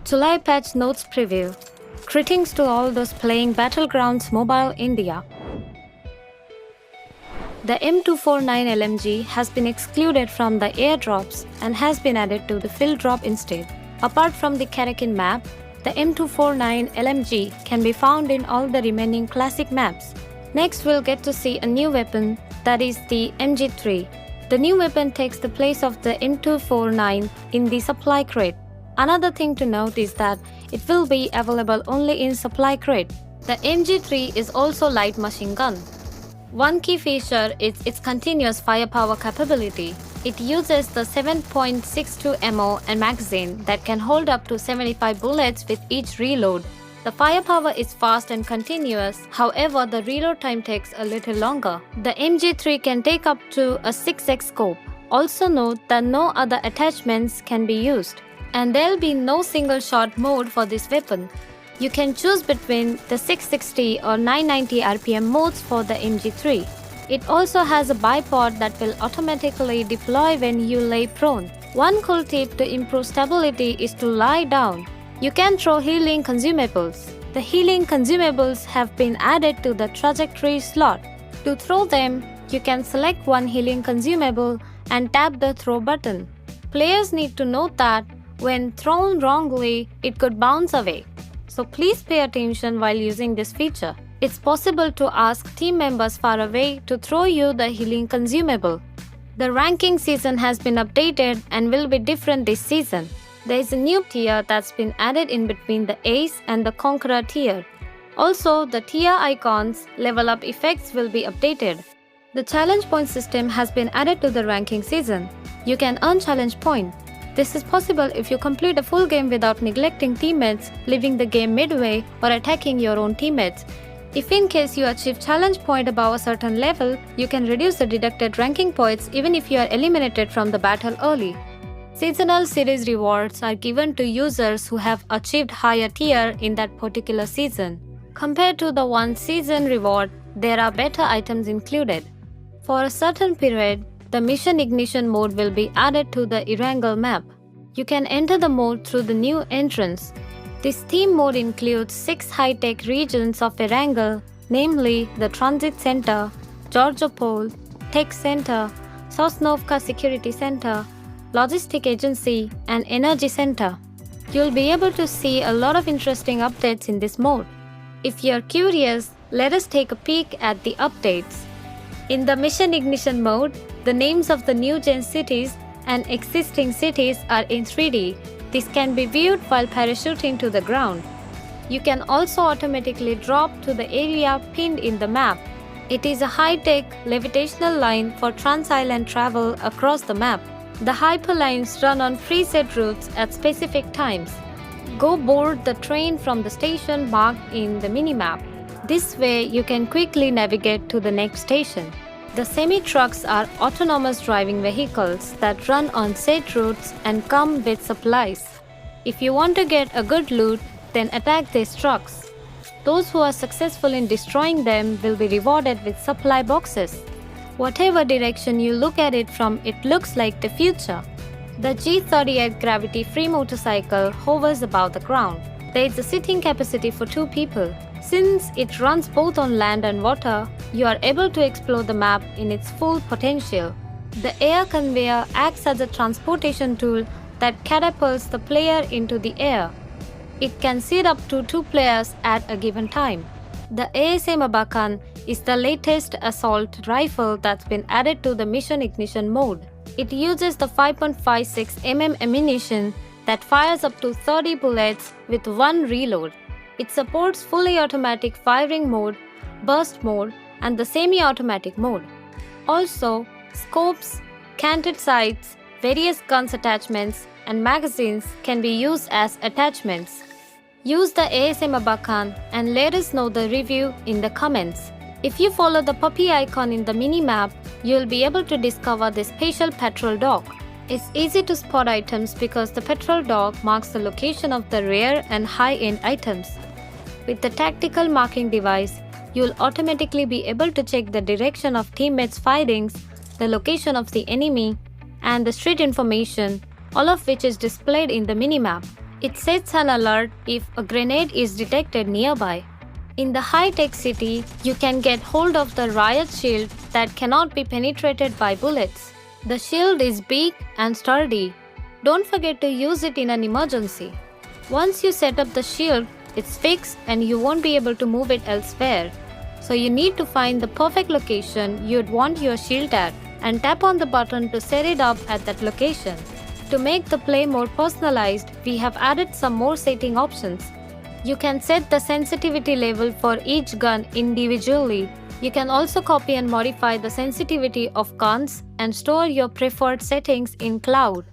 July patch notes preview. Greetings to all those playing Battlegrounds Mobile India. The M249 LMG has been excluded from the airdrops and has been added to the field drop instead. Apart from the Karakin map, the M249 LMG can be found in all the remaining classic maps. Next, we'll get to see a new weapon, that is the MG3. The new weapon takes the place of the M249 in the supply crate. Another thing to note is that it will be available only in supply crate. The MG3 is also light machine gun. One key feature is its continuous firepower capability. It uses the 7.62 ammo and magazine that can hold up to 75 bullets with each reload. The firepower is fast and continuous, however the reload time takes a little longer. The MG3 can take up to a 6x scope. Also note that no other attachments can be used. And there'll be no single shot mode for this weapon. You can choose between the 660 or 990 RPM modes for the MG3. It also has a bipod that will automatically deploy when you lay prone. One cool tip to improve stability is to lie down. You can throw healing consumables. The healing consumables have been added to the trajectory slot. To throw them, you can select one healing consumable and tap the throw button. Players need to note that when thrown wrongly, it could bounce away. So please pay attention while using this feature. It's possible to ask team members far away to throw you the healing consumable. The ranking season has been updated and will be different this season. There is a new tier that's been added in between the Ace and the Conqueror tier. Also, the tier icons, level up effects will be updated. The challenge point system has been added to the ranking season. You can earn challenge point. This is possible if you complete a full game without neglecting teammates, leaving the game midway, or attacking your own teammates. If in case you achieve challenge point above a certain level, you can reduce the deducted ranking points even if you are eliminated from the battle early. Seasonal series rewards are given to users who have achieved higher tier in that particular season. Compared to the one season reward, there are better items included. For a certain period, the mission ignition mode will be added to the Erangel map. You can enter the mode through the new entrance. This theme mode includes 6 high-tech regions of Erangel, namely the Transit Center, Georgopol, Tech Center, Sosnovka Security Center, Logistic Agency, and Energy Center. You'll be able to see a lot of interesting updates in this mode. If you're curious, let us take a peek at the updates. In the Mission Ignition mode, the names of the new gen cities and existing cities are in 3D. This can be viewed while parachuting to the ground. You can also automatically drop to the area pinned in the map. It is a high-tech levitational line for trans-island travel across the map. The hyperlines run on preset routes at specific times. Go board the train from the station marked in the minimap. This way, you can quickly navigate to the next station. The semi-trucks are autonomous driving vehicles that run on set routes and come with supplies. If you want to get a good loot, then attack these trucks. Those who are successful in destroying them will be rewarded with supply boxes. Whatever direction you look at it from, it looks like the future. The G38 gravity-free motorcycle hovers above the ground. There is a sitting capacity for 2 people. Since it runs both on land and water, you are able to explore the map in its full potential. The air conveyor acts as a transportation tool that catapults the player into the air. It can seat up to 2 players at a given time. The ASM Abakan is the latest assault rifle that's been added to the Mission Ignition mode. It uses the 5.56 mm ammunition that fires up to 30 bullets with 1 reload. It supports fully automatic firing mode, burst mode, and the semi-automatic mode. Also, scopes, canted sights, various guns attachments, and magazines can be used as attachments. Use the ASM Abakan and let us know the review in the comments. If you follow the puppy icon in the mini-map, you'll be able to discover the special patrol dog. It's easy to spot items because the patrol dog marks the location of the rare and high-end items. With the tactical marking device, you'll automatically be able to check the direction of teammates' firings, the location of the enemy, and the street information, all of which is displayed in the minimap. It sets an alert if a grenade is detected nearby. In the high-tech city, you can get hold of the riot shield that cannot be penetrated by bullets. The shield is big and sturdy. Don't forget to use it in an emergency. Once you set up the shield, it's fixed and you won't be able to move it elsewhere. So you need to find the perfect location you'd want your shield at and tap on the button to set it up at that location. To make the play more personalized, we have added some more setting options. You can set the sensitivity level for each gun individually. You can also copy and modify the sensitivity of guns and store your preferred settings in cloud.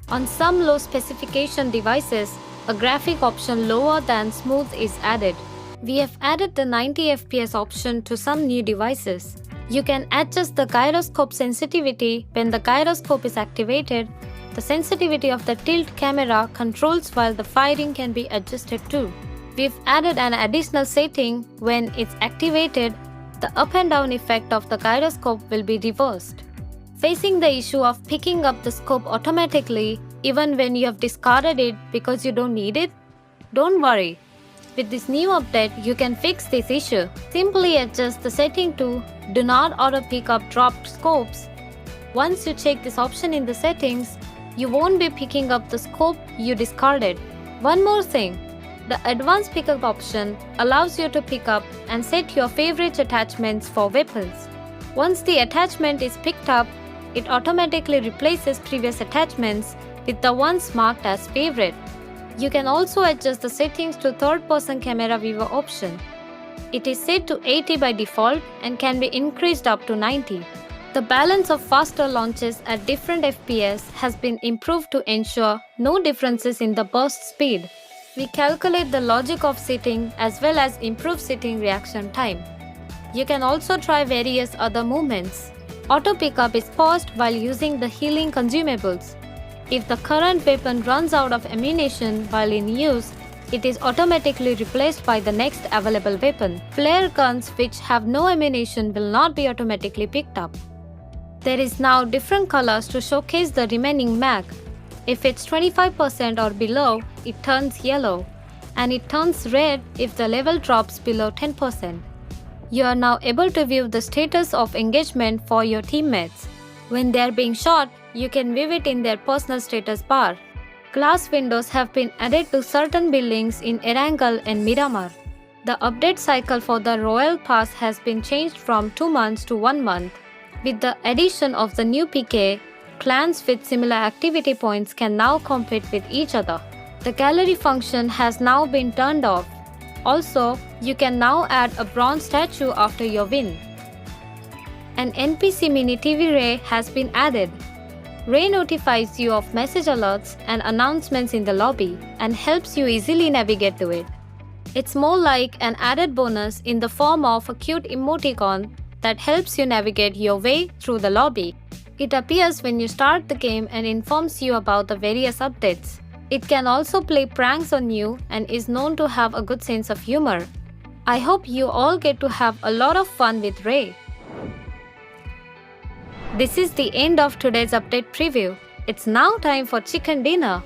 On some low specification devices, a graphic option lower than smooth is added. We have added the 90 FPS option to some new devices. You can adjust the gyroscope sensitivity when the gyroscope is activated. The sensitivity of the tilt camera controls while the firing can be adjusted too. We've added an additional setting when it's activated. The up and down effect of the gyroscope will be reversed. Facing the issue of picking up the scope automatically even when you have discarded it because you don't need it? Don't worry. With this new update, you can fix this issue. Simply adjust the setting to Do Not Auto Pick Up Dropped Scopes. Once you check this option in the settings, you won't be picking up the scope you discarded. One more thing. The Advanced Pickup option allows you to pick up and set your favorite attachments for weapons. Once the attachment is picked up, it automatically replaces previous attachments with the ones marked as favorite. You can also adjust the settings to third-person camera viewer option. It is set to 80 by default and can be increased up to 90. The balance of faster launches at different FPS has been improved to ensure no differences in the burst speed. We calculate the logic of setting as well as improve setting reaction time. You can also try various other movements. Auto pickup is paused while using the healing consumables. If the current weapon runs out of ammunition while in use, it is automatically replaced by the next available weapon. Flare guns which have no ammunition will not be automatically picked up. There is now different colors to showcase the remaining mag. If it's 25% or below, it turns yellow, and it turns red if the level drops below 10%. You are now able to view the status of engagement for your teammates. When they are being shot, you can view it in their personal status bar. Glass windows have been added to certain buildings in Erangel and Miramar. The update cycle for the Royal Pass has been changed from 2 months to 1 month. With the addition of the new PK, clans with similar activity points can now compete with each other. The gallery function has now been turned off. Also, you can now add a bronze statue after your win. An NPC mini TV Ray has been added. Ray notifies you of message alerts and announcements in the lobby and helps you easily navigate to it. It's more like an added bonus in the form of a cute emoticon that helps you navigate your way through the lobby. It appears when you start the game and informs you about the various updates. It can also play pranks on you and is known to have a good sense of humor. I hope you all get to have a lot of fun with Ray. This is the end of today's update preview. It's now time for chicken dinner.